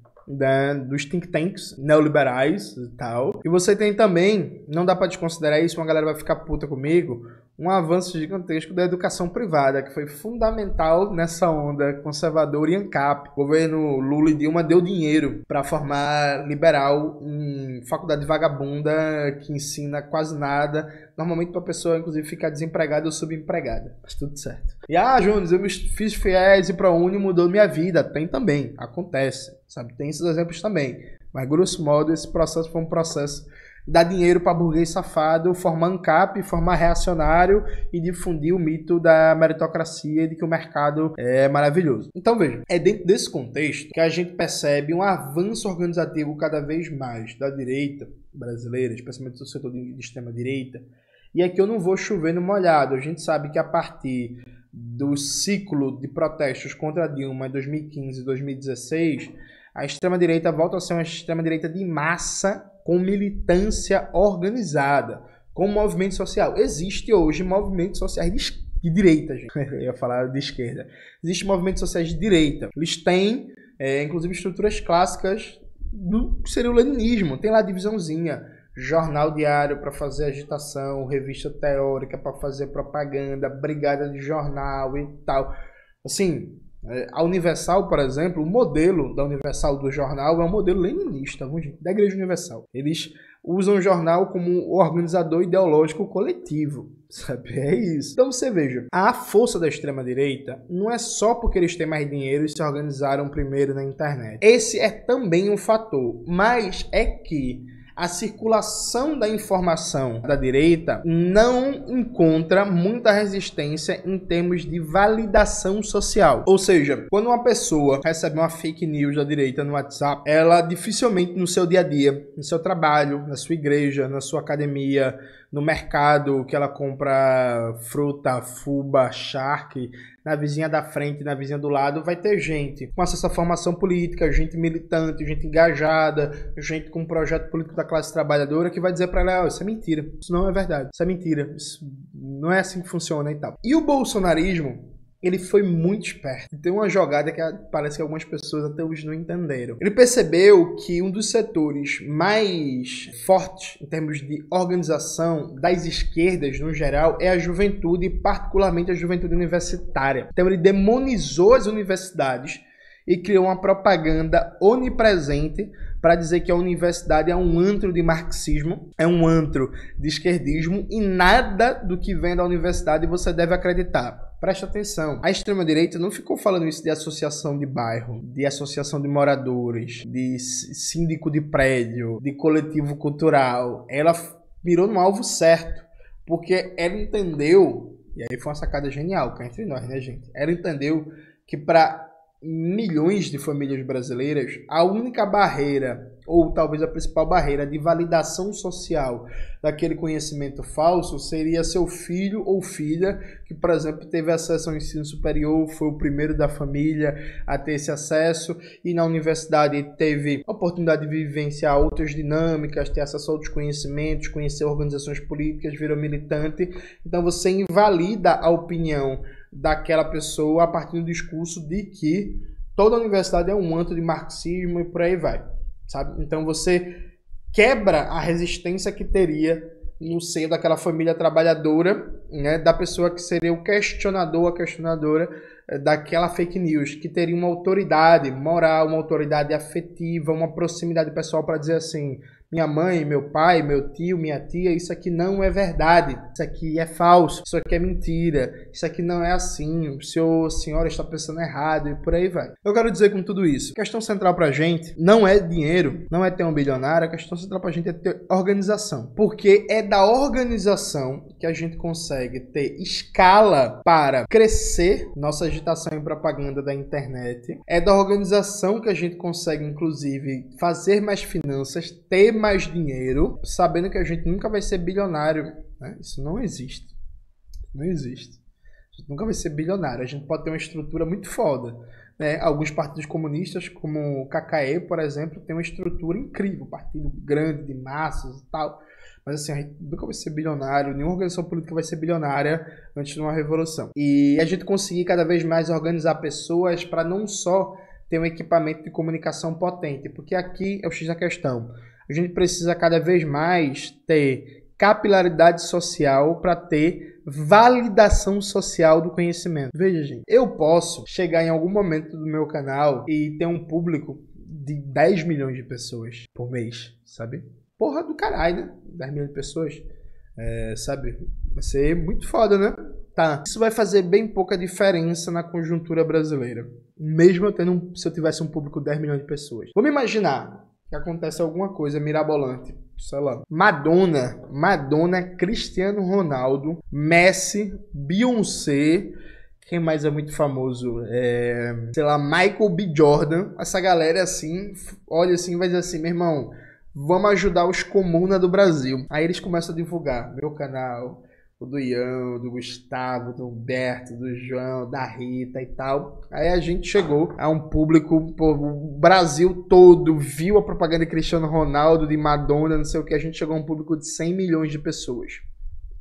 dos think tanks neoliberais e tal. E você tem também, não dá para desconsiderar isso, uma galera vai ficar puta comigo, um avanço gigantesco da educação privada, que foi fundamental nessa onda conservadora e ANCAP. O governo Lula e Dilma deu dinheiro para formar liberal em faculdade vagabunda que ensina quase nada, normalmente para a pessoa, inclusive, ficar desempregada ou subempregada. Mas tudo certo. E, Júnior, eu fiz FIES e ProUni mudou minha vida. Tem também, acontece, sabe? Tem esses exemplos também. Mas, grosso modo, esse processo foi um processo dar dinheiro para burguês safado, formar ANCAP, formar reacionário e difundir o mito da meritocracia e de que o mercado é maravilhoso. Então veja, é dentro desse contexto que a gente percebe um avanço organizativo cada vez mais da direita brasileira, especialmente do setor de extrema-direita. E aqui eu não vou chover no molhado. A gente sabe que a partir do ciclo de protestos contra a Dilma em 2015 e 2016, a extrema-direita volta a ser uma extrema-direita de massa com militância organizada, com movimento social. Existe hoje movimentos sociais de direita, gente. Eu ia falar de esquerda. Existem movimentos sociais de direita. Eles têm, inclusive, estruturas clássicas do que seria o leninismo. Tem lá a divisãozinha, jornal diário para fazer agitação, revista teórica para fazer propaganda, brigada de jornal e tal. Assim, a Universal, por exemplo, o modelo da Universal do jornal é um modelo leninista, da Igreja Universal. Eles usam o jornal como organizador ideológico coletivo, sabe? É isso. Então você veja, a força da extrema-direita não é só porque eles têm mais dinheiro e se organizaram primeiro na internet. Esse é também um fator, mas é que a circulação da informação da direita não encontra muita resistência em termos de validação social. Ou seja, quando uma pessoa recebe uma fake news da direita no WhatsApp, ela dificilmente no seu dia a dia, no seu trabalho, na sua igreja, na sua academia, no mercado que ela compra fruta, fuba, charque, na vizinha da frente, na vizinha do lado, vai ter gente com acesso à formação política, gente militante, gente engajada, gente com um projeto político da classe trabalhadora que vai dizer para ela, isso é mentira, isso não é verdade, isso é mentira, isso não é assim que funciona e tal. E o bolsonarismo, ele foi muito esperto. Tem uma jogada que parece que algumas pessoas até hoje não entenderam. Ele percebeu que um dos setores mais fortes em termos de organização das esquerdas no geral é a juventude, e particularmente a juventude universitária. Então ele demonizou as universidades e criou uma propaganda onipresente para dizer que a universidade é um antro de marxismo, é um antro de esquerdismo e nada do que vem da universidade você deve acreditar. Preste atenção, a extrema-direita não ficou falando isso de associação de bairro, de associação de moradores, de síndico de prédio, de coletivo cultural. Ela mirou no alvo certo, porque ela entendeu E aí foi uma sacada genial, cá entre nós, né, gente? Ela entendeu que para milhões de famílias brasileiras, a única barreira, ou talvez a principal barreira de validação social daquele conhecimento falso seria seu filho ou filha que, por exemplo, teve acesso ao ensino superior, foi o primeiro da família a ter esse acesso e na universidade teve a oportunidade de vivenciar outras dinâmicas, ter acesso a outros conhecimentos, conhecer organizações políticas, virou militante. Então você invalida a opinião daquela pessoa a partir do discurso de que toda a universidade é um antro de marxismo e por aí vai, sabe? Então você quebra a resistência que teria no seio daquela família trabalhadora, né, da pessoa que seria o questionador, a questionadora daquela fake news, que teria uma autoridade moral, uma autoridade afetiva, uma proximidade pessoal para dizer assim: minha mãe, meu pai, meu tio, minha tia, isso aqui não é verdade, isso aqui é falso, isso aqui é mentira, isso aqui não é assim, o senhor, a senhora está pensando errado e por aí vai. Eu quero dizer com tudo isso, a questão central pra gente não é dinheiro, não é ter um bilionário, a questão central pra gente é ter organização, porque é da organização que a gente consegue ter escala para crescer nossa agitação e propaganda da internet, é da organização que a gente consegue, inclusive, fazer mais finanças, ter mais dinheiro, sabendo que a gente nunca vai ser bilionário, né? Isso não existe. Não existe. A gente nunca vai ser bilionário. A gente pode ter uma estrutura muito foda, né? Alguns partidos comunistas, como o KKE, por exemplo, tem uma estrutura incrível, partido grande, de massas e tal. Mas assim, a gente nunca vai ser bilionário, nenhuma organização política vai ser bilionária antes de uma revolução. E a gente conseguir cada vez mais organizar pessoas para não só ter um equipamento de comunicação potente, porque aqui é o X da questão. A gente precisa cada vez mais ter capilaridade social para ter validação social do conhecimento. Veja, gente, eu posso chegar em algum momento do meu canal e ter um público de 10 milhões de pessoas por mês, sabe? Porra do caralho, né? 10 milhões de pessoas, sabe? Vai ser muito foda, né? Tá. Isso vai fazer bem pouca diferença na conjuntura brasileira. Mesmo se eu tivesse um público de 10 milhões de pessoas. Vamos imaginar que acontece alguma coisa mirabolante, sei lá, Madonna, Cristiano Ronaldo, Messi, Beyoncé, quem mais é muito famoso? Sei lá, Michael B. Jordan. Essa galera assim, olha assim, vai dizer assim: meu irmão, vamos ajudar os comunas do Brasil. Aí eles começam a divulgar meu canal, o do Ian, do Gustavo, do Humberto, do João, da Rita e tal. Aí a gente chegou a um público, pô, o Brasil todo viu a propaganda de Cristiano Ronaldo, de Madonna, não sei o que. A gente chegou a um público de 100 milhões de pessoas.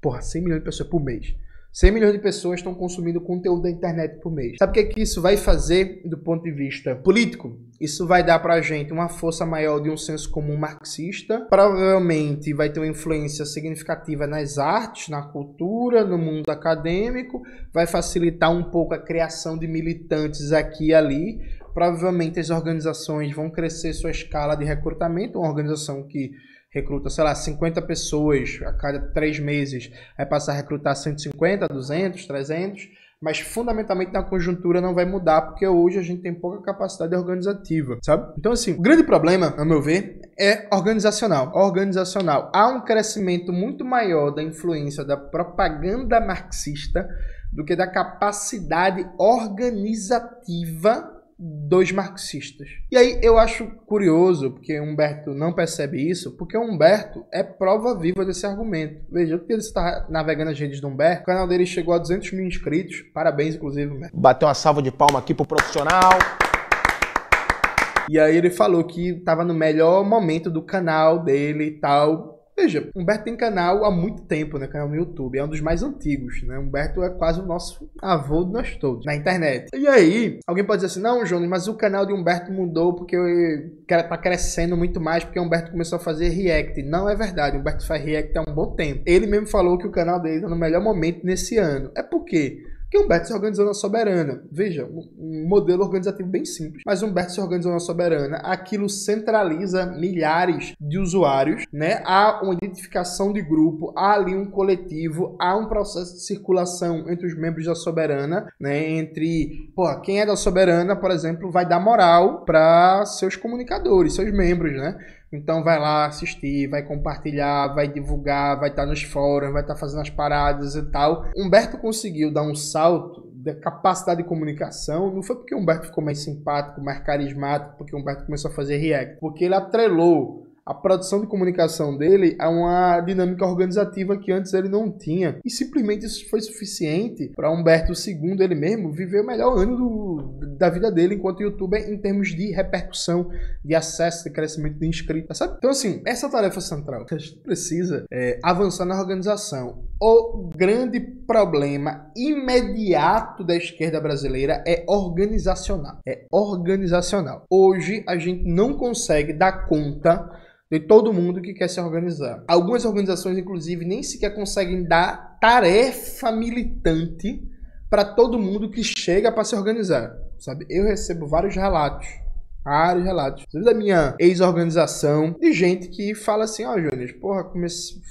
Porra, 100 milhões de pessoas por mês. 100 milhões de pessoas estão consumindo conteúdo da internet por mês. Sabe o que isso vai fazer do ponto de vista político? Isso vai dar pra gente uma força maior de um senso comum marxista. Provavelmente vai ter uma influência significativa nas artes, na cultura, no mundo acadêmico. Vai facilitar um pouco a criação de militantes aqui e ali. Provavelmente as organizações vão crescer sua escala de recrutamento. Uma organização que recruta, sei lá, 50 pessoas a cada 3 meses, vai passar a recrutar 150, 200, 300, mas fundamentalmente na conjuntura não vai mudar, porque hoje a gente tem pouca capacidade organizativa, sabe? Então assim, o grande problema, a meu ver, é organizacional. Há um crescimento muito maior da influência da propaganda marxista do que da capacidade organizativa dos marxistas. E aí eu acho curioso, porque Humberto não percebe isso, porque Humberto é prova viva desse argumento. Veja, porque ele está navegando as redes do Humberto, o canal dele chegou a 200 mil inscritos, parabéns inclusive, Humberto. Bateu uma salva de palma aqui pro profissional. E aí ele falou que estava no melhor momento do canal dele e tal. Veja, Humberto tem canal há muito tempo, né? Canal no YouTube, é um dos mais antigos, né? Humberto é quase o nosso avô de nós todos, na internet. E aí, alguém pode dizer assim: não, Jonas, mas o canal de Humberto mudou porque tá crescendo muito mais, porque Humberto começou a fazer react. Não é verdade, Humberto faz react há um bom tempo. Ele mesmo falou que o canal dele tá no melhor momento nesse ano. É por quê? Porque Humberto se organizou na Soberana. Veja, um modelo organizativo bem simples. Mas Humberto se organizou na Soberana. Aquilo centraliza milhares de usuários, né? Há uma identificação de grupo, há ali um coletivo, há um processo de circulação entre os membros da Soberana, né? Quem é da Soberana, por exemplo, vai dar moral para seus comunicadores, seus membros, né? Então vai lá assistir, vai compartilhar, vai divulgar, vai estar nos fóruns, vai estar fazendo as paradas e tal. Humberto conseguiu dar um salto da capacidade de comunicação, não foi porque o Humberto ficou mais simpático, mais carismático, porque o Humberto começou a fazer react, porque ele atrelou a produção de comunicação dele a uma dinâmica organizativa que antes ele não tinha. E simplesmente isso foi suficiente para Humberto II, ele mesmo, viver o melhor ano da vida dele enquanto youtuber em termos de repercussão, de acesso, de crescimento de inscritos, sabe? Então assim, essa tarefa central que a gente precisa avançar na organização. O grande problema imediato da esquerda brasileira é organizacional. É organizacional. Hoje a gente não consegue dar conta de todo mundo que quer se organizar. Algumas organizações, inclusive, nem sequer conseguem dar tarefa militante para todo mundo que chega para se organizar, sabe? Eu recebo vários relatos, da minha ex-organização, de gente que fala assim, ó, Jonas, porra,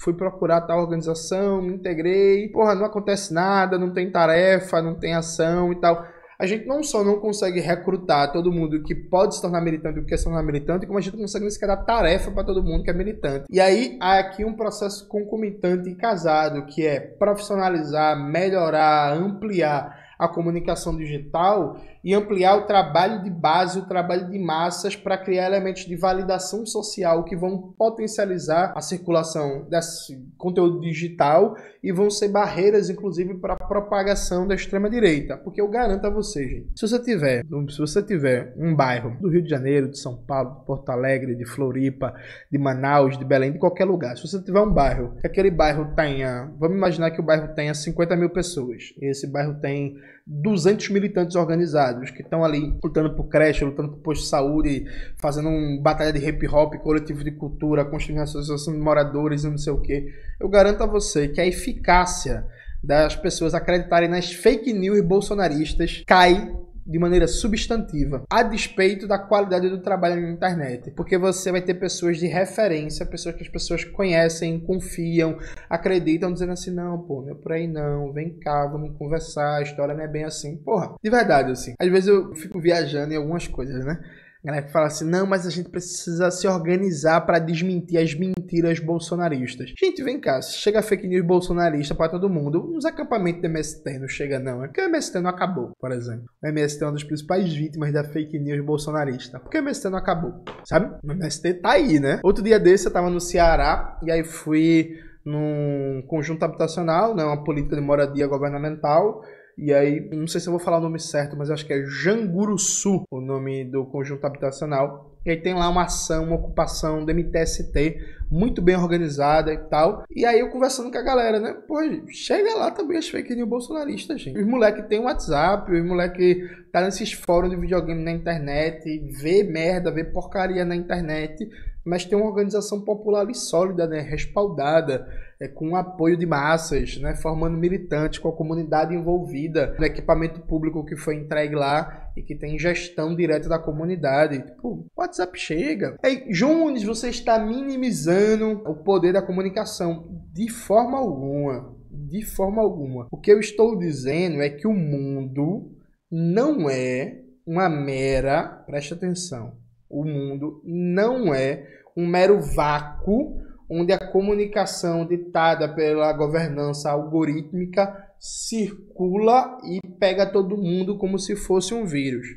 fui procurar tal organização, me integrei, porra, não acontece nada, não tem tarefa, não tem ação e tal. A gente não só não consegue recrutar todo mundo que pode se tornar militante ou que quer se tornar militante, como a gente não consegue nem sequer dar tarefa para todo mundo que é militante. E aí há aqui um processo concomitante e casado, que é profissionalizar, melhorar, ampliar a comunicação digital e ampliar o trabalho de base, o trabalho de massas para criar elementos de validação social que vão potencializar a circulação desse conteúdo digital e vão ser barreiras, inclusive, para a propagação da extrema-direita. Porque eu garanto a você, gente, se você tiver um bairro do Rio de Janeiro, de São Paulo, de Porto Alegre, de Floripa, de Manaus, de Belém, de qualquer lugar, se você tiver um bairro, que aquele bairro tenha, vamos imaginar que o bairro tenha 50 mil pessoas, e esse bairro tem 200 militantes organizados que estão ali lutando por creche, lutando por posto de saúde, fazendo uma batalha de hip hop, coletivo de cultura, construindo associação de moradores e não sei o que. Eu garanto a você que a eficácia das pessoas acreditarem nas fake news bolsonaristas cai de maneira substantiva, a despeito da qualidade do trabalho na internet, porque você vai ter pessoas de referência, pessoas que as pessoas conhecem, confiam, acreditam, dizendo assim, não, pô, não é por aí não, vem cá, vamos conversar, a história não é bem assim. Porra, de verdade, assim, às vezes eu fico viajando em algumas coisas, né? A galera que fala assim, não, mas a gente precisa se organizar para desmentir as mentiras bolsonaristas. Gente, vem cá, se chega fake news bolsonarista para todo mundo, nos acampamentos do MST não chega não, é porque o MST não acabou, por exemplo. O MST é uma das principais vítimas da fake news bolsonarista, porque o MST não acabou, sabe? O MST tá aí, né? Outro dia desse eu tava no Ceará, e aí fui num conjunto habitacional, né, uma política de moradia governamental. E aí, não sei se eu vou falar o nome certo, mas acho que é Janguruçu, o nome do conjunto habitacional. E aí tem lá uma ação, uma ocupação do MTST, muito bem organizada e tal. E aí eu conversando com a galera, né? Pô, chega lá também as fake news bolsonaristas, gente. Os moleques têm WhatsApp, os moleques tá nesses fóruns de videogame na internet, vê merda, vê porcaria na internet, mas tem uma organização popular e sólida, né? Respaldada, com apoio de massas, né? Formando militantes, com a comunidade envolvida, no equipamento público que foi entregue lá e que tem gestão direta da comunidade. Tipo, o WhatsApp chega. Aí, Jones, você está minimizando o poder da comunicação. De forma alguma. De forma alguma. O que eu estou dizendo é que o mundo não é uma mera... Preste atenção. O mundo não é um mero vácuo onde a comunicação ditada pela governança algorítmica circula e pega todo mundo como se fosse um vírus.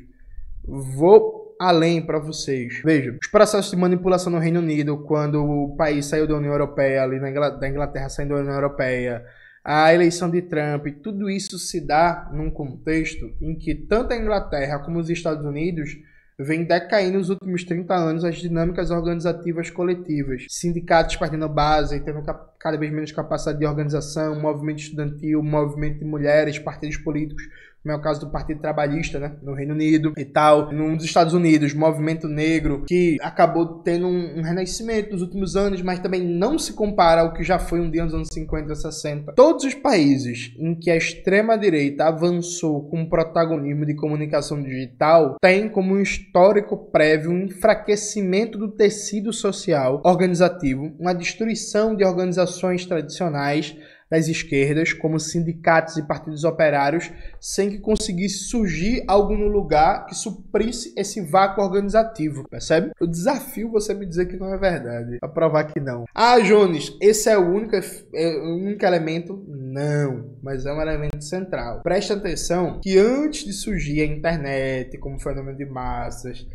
Vou além para vocês. Vejam, os processos de manipulação no Reino Unido, quando o país saiu da União Europeia, ali da Inglaterra saindo da União Europeia, a eleição de Trump, tudo isso se dá num contexto em que tanto a Inglaterra como os Estados Unidos vem decaindo nos últimos 30 anos as dinâmicas organizativas coletivas. Sindicatos partindo base, tendo cada vez menos capacidade de organização, movimento estudantil, movimento de mulheres, partidos políticos, como é o caso do Partido Trabalhista, né, no Reino Unido e tal. Nos Estados Unidos, movimento negro, que acabou tendo um renascimento nos últimos anos, mas também não se compara ao que já foi um dia nos anos 50 e 60. Todos os países em que a extrema-direita avançou com protagonismo de comunicação digital têm como um histórico prévio um enfraquecimento do tecido social organizativo, uma destruição de organizações tradicionais, das esquerdas, como sindicatos e partidos operários, sem que conseguisse surgir algum lugar que suprisse esse vácuo organizativo, percebe? Eu desafio você me dizer que não é verdade, para provar que não. Ah, Jones, esse é o único elemento? Não, mas é um elemento central. Preste atenção que antes de surgir a internet como fenômeno de massas,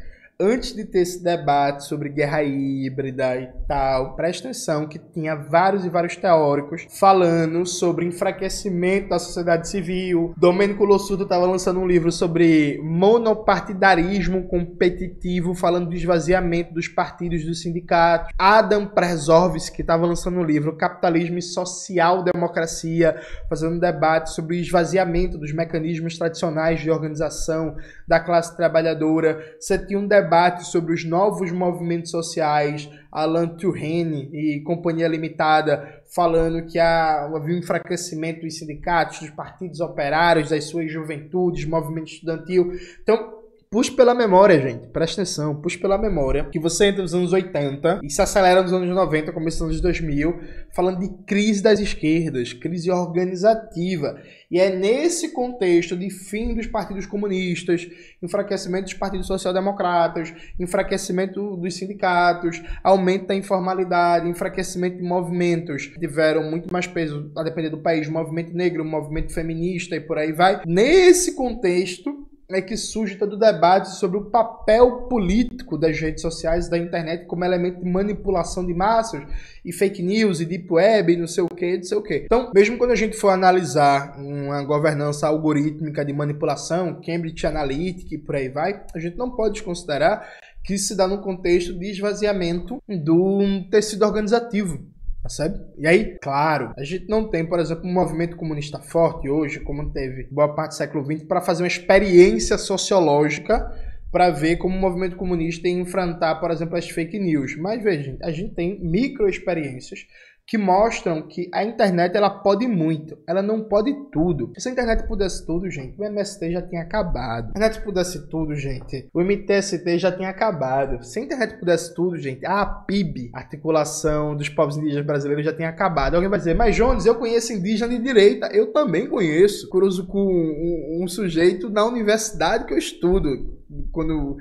antes de ter esse debate sobre guerra híbrida e tal, presta atenção que tinha vários e vários teóricos falando sobre enfraquecimento da sociedade civil. Domênico Lossurdo estava lançando um livro sobre monopartidarismo competitivo, falando do esvaziamento dos partidos, dos sindicatos. Adam Przeworski estava lançando um livro Capitalismo e Social-Democracia, fazendo um debate sobre o esvaziamento dos mecanismos tradicionais de organização da classe trabalhadora. Você tinha um debate sobre os novos movimentos sociais, Alan Turing e Companhia Limitada, falando que havia um enfraquecimento dos sindicatos, dos partidos operários, das suas juventudes, movimento estudantil. Então, puxe pela memória, gente. Presta atenção. Puxe pela memória que você entra nos anos 80 e se acelera nos anos 90, começo dos anos 2000, falando de crise das esquerdas, crise organizativa. E é nesse contexto de fim dos partidos comunistas, enfraquecimento dos partidos social-democratas, enfraquecimento dos sindicatos, aumento da informalidade, enfraquecimento de movimentos que tiveram muito mais peso, a depender do país, movimento negro, movimento feminista e por aí vai. Nesse contexto é que surge todo o debate sobre o papel político das redes sociais e da internet como elemento de manipulação de massas e fake news e deep web e não sei o que, não sei o que. Então, mesmo quando a gente for analisar uma governança algorítmica de manipulação, Cambridge Analytica e por aí vai, a gente não pode desconsiderar que isso se dá num contexto de esvaziamento do tecido organizativo. Percebe? E aí, claro, a gente não tem, por exemplo, um movimento comunista forte hoje, como teve boa parte do século XX, para fazer uma experiência sociológica para ver como o movimento comunista ia enfrentar, por exemplo, as fake news. Mas veja, a gente tem micro-experiências que mostram que a internet ela pode muito, ela não pode tudo. Se a internet pudesse tudo, gente, o MST já tinha acabado. Se a internet pudesse tudo, gente, o MTST já tinha acabado. Se a internet pudesse tudo, gente, a APIB, Articulação dos Povos Indígenas Brasileiros, já tinha acabado. Alguém vai dizer, mas Jones, eu conheço indígena de direita. Eu também conheço. Cruzo com um sujeito na universidade que eu estudo, quando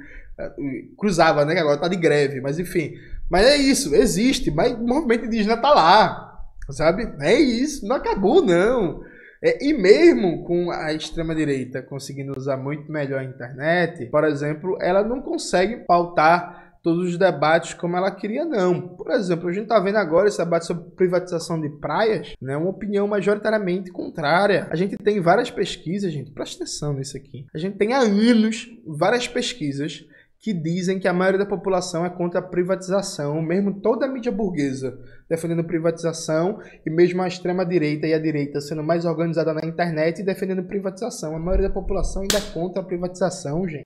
cruzava, né, que agora tá de greve, mas enfim. Mas é isso, existe, mas o movimento indígena tá lá, sabe? É isso, não acabou não. E mesmo com a extrema-direita conseguindo usar muito melhor a internet, por exemplo, ela não consegue pautar todos os debates como ela queria, não. Por exemplo, a gente tá vendo agora esse debate sobre privatização de praias, né? Uma opinião majoritariamente contrária. A gente tem várias pesquisas, gente, presta atenção nisso aqui. A gente tem há anos várias pesquisas que dizem que a maioria da população é contra a privatização, mesmo toda a mídia burguesa defendendo privatização, e mesmo a extrema-direita e a direita sendo mais organizada na internet e defendendo privatização. A maioria da população ainda é contra a privatização, gente.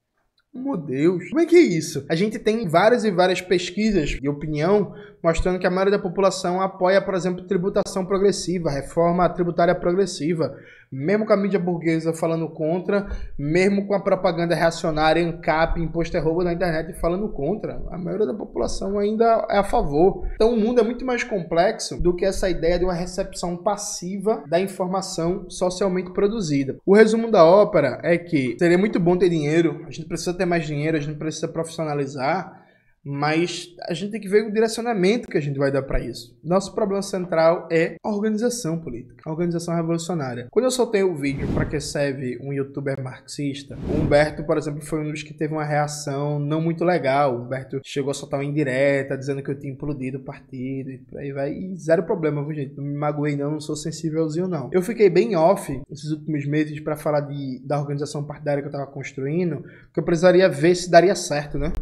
Meu Deus, como é que é isso? A gente tem várias e várias pesquisas de opinião mostrando que a maioria da população apoia, por exemplo, tributação progressiva, reforma tributária progressiva, mesmo com a mídia burguesa falando contra, mesmo com a propaganda reacionária, ANCAP, imposto é roubo na internet falando contra. A maioria da população ainda é a favor. Então o mundo é muito mais complexo do que essa ideia de uma recepção passiva da informação socialmente produzida. O resumo da ópera é que seria muito bom ter dinheiro, a gente precisa ter mais dinheiro, a gente precisa profissionalizar, mas a gente tem que ver o direcionamento que a gente vai dar para isso. Nosso problema central é a organização política, a organização revolucionária. Quando eu soltei o vídeo para que serve um youtuber marxista, o Humberto, por exemplo, foi um dos que teve uma reação não muito legal. O Humberto chegou a soltar uma indireta, dizendo que eu tinha implodido o partido e por aí vai. E zero problema, viu, gente? Não me magoei não sou sensívelzinho não. Eu fiquei bem off esses últimos meses para falar da organização partidária que eu estava construindo, que eu precisaria ver se daria certo, né?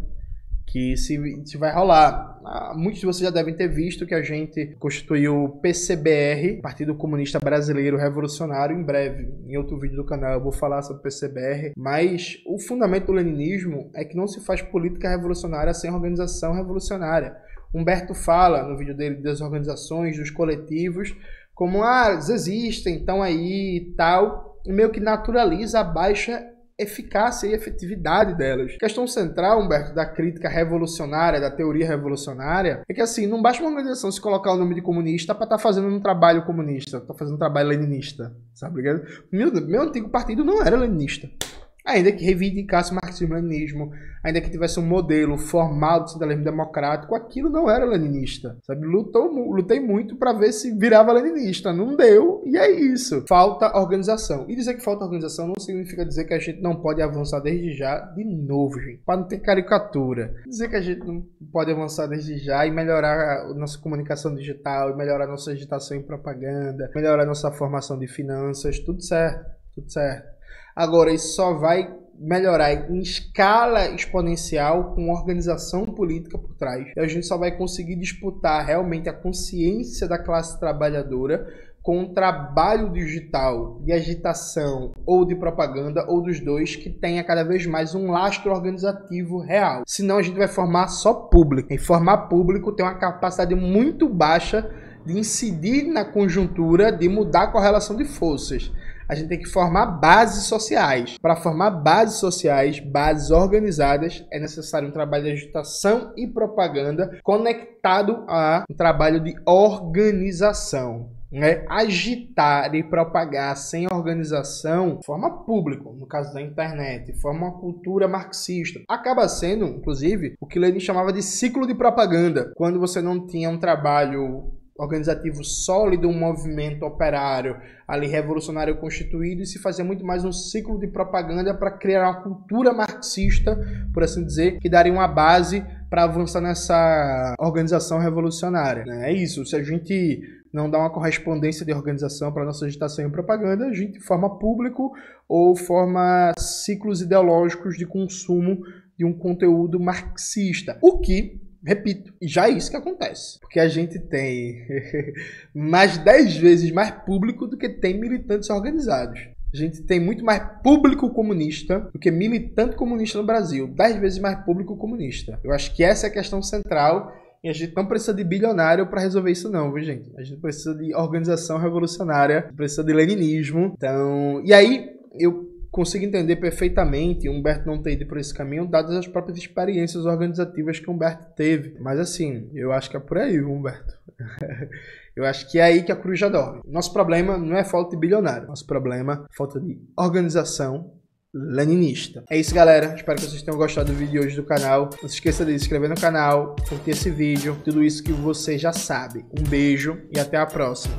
Que se vai rolar. Muitos de vocês já devem ter visto que a gente constituiu o PCBR, Partido Comunista Brasileiro Revolucionário. Em breve, em outro vídeo do canal, eu vou falar sobre o PCBR. Mas o fundamento do leninismo é que não se faz política revolucionária sem organização revolucionária. Humberto fala no vídeo dele das organizações, dos coletivos, como eles existem, estão aí e tal, e meio que naturaliza a baixa eficácia e efetividade delas. A questão central, Humberto, da crítica revolucionária, da teoria revolucionária, é que assim, não basta uma organização se colocar o nome de comunista para estar fazendo um trabalho comunista, tá fazendo um trabalho leninista, sabe? Meu antigo partido não era leninista. Ainda que reivindicasse o marxismo-leninismo, ainda que tivesse um modelo formal de socialismo democrático, aquilo não era leninista, sabe? Lutei muito para ver se virava leninista, não deu, e é isso. Falta organização. E dizer que falta organização não significa dizer que a gente não pode avançar desde já, de novo, gente, para não ter caricatura. Dizer que a gente não pode avançar desde já e melhorar a nossa comunicação digital, e melhorar a nossa agitação em propaganda, melhorar a nossa formação de finanças, tudo certo, tudo certo. Agora, isso só vai melhorar em escala exponencial com organização política por trás. E a gente só vai conseguir disputar realmente a consciência da classe trabalhadora com um trabalho digital de agitação ou de propaganda, ou dos dois, que tenha cada vez mais um lastro organizativo real. Senão a gente vai formar só público. E formar público tem uma capacidade muito baixa de incidir na conjuntura, de mudar a correlação de forças. A gente tem que formar bases sociais. Para formar bases sociais, bases organizadas, é necessário um trabalho de agitação e propaganda conectado a um trabalho de organização. Né? Agitar e propagar sem organização forma público, no caso da internet, forma uma cultura marxista. Acaba sendo, inclusive, o que Lenin chamava de ciclo de propaganda, quando você não tinha um trabalho organizativo sólido, um movimento operário ali revolucionário constituído, e se fazia muito mais um ciclo de propaganda para criar uma cultura marxista, por assim dizer, que daria uma base para avançar nessa organização revolucionária. É isso, se a gente não dá uma correspondência de organização para nossa agitação e propaganda, a gente forma público ou forma ciclos ideológicos de consumo de um conteúdo marxista, o que, repito, já é isso que acontece. Porque a gente tem mais 10 vezes mais público do que tem militantes organizados. A gente tem muito mais público comunista do que militante comunista no Brasil. 10 vezes mais público comunista. Eu acho que essa é a questão central e a gente não precisa de bilionário para resolver isso não, viu, gente? A gente precisa de organização revolucionária, precisa de leninismo. Então, e aí eu consigo entender perfeitamente Humberto não ter ido por esse caminho, dadas as próprias experiências organizativas que Humberto teve. Mas assim, eu acho que é por aí, Humberto. Eu acho que é aí que a cruz já dorme. Nosso problema não é falta de bilionário. Nosso problema é falta de organização leninista. É isso, galera. Espero que vocês tenham gostado do vídeo de hoje do canal. Não se esqueça de se inscrever no canal, curtir esse vídeo, tudo isso que você já sabe. Um beijo e até a próxima.